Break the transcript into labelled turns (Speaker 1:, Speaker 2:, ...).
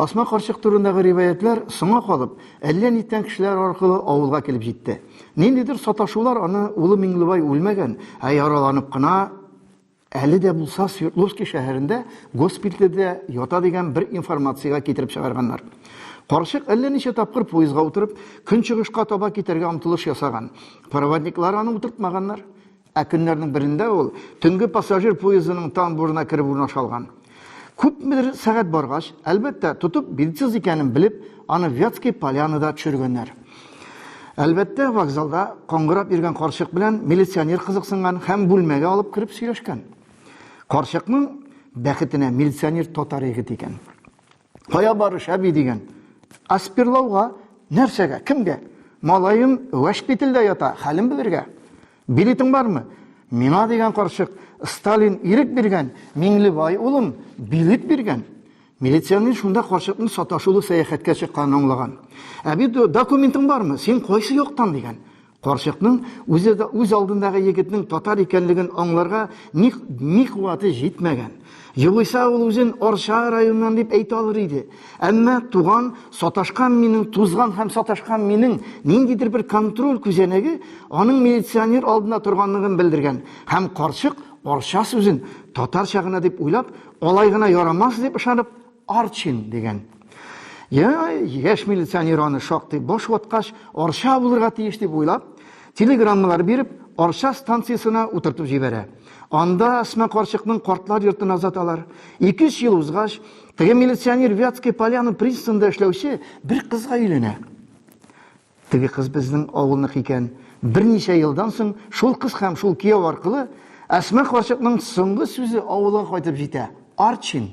Speaker 1: Асма карчык турындагы риваятлар соңга калып, әллә нитән кешеләр аркылы авылга килеп җитте. Ниндидер саташулар аны улы Миңлебай үлмәгән, яраланып кына әле дә булса Свердловский шәһәрендә госпитальдә ята дигән бер информациягә китереп чыгарганнар. Карчык әллә ничә тапкыр поезга утырып, көнчыгышка таба китәргә омтылыш ясаган. Проводниклар аны утыртмаганнар. Көннәрнең берендә ул төнге пассажир поездының тамбурына кирип урнашалган. Күпмедер сәгать баргач, әлбәттә, тотып билетсез икәнен белеп, аны Вятский Полянада төшергәннәр. Әлбәттә, вокзалда каңгырап йөргән карчык белән милиционер кызыксынган һәм бүлмәгә алып кирип сөйләшкән. Карчыкның бәхетенә милиционер татар егет икән. Кая барыш, әби дигән. Аспирлауга, нәрсәгә, кемгә? Малаем госпитальдә ята, хәлен белергә. Билетың бармы? Миңа дигән карчык, Сталин ирек биргән, Миңлебай улым билет биргән. Милиционер шунда карчыкның саташулы сәяхәткә чыкканын аңлаган. Әби, документың бармы? Син кайсы яктан дигән. Карчыкның үз алдындагы егетнең татар икәнлеген аңларга ни куәте җитмәгән. Югыйсә ул үзен Арча районыннан дип әйтә алыр иде. Әмма туган, саташкан минем, тузган һәм саташкан минем ниндидер бер контроль күзәнәге аның милиционер алдында торганлыгын белдергән. Һәм карчык Арча сүзен татарча гына дип уйлап, алай гына ярамас дип ышанып, Арчин дигән. Яшь милиционер аны шактый баш ваткач, Арча булырга тиеш дип уйлап, телеграммалар биреп, Арча станциясына утыртып җибәрә. Анда Асма карчыкның картлар йортына озаталар. 2 ел узгач, теге милиционер Вятский Поляна пристанында эшләүче бер кызга өйләнә. Теге кыз безнең авылныкы икән. Берничә елдан соң шул кыз һәм шул кияү аркылы Асма карчыкның соңгы сүзе авылга кайтып җитә. Арчин.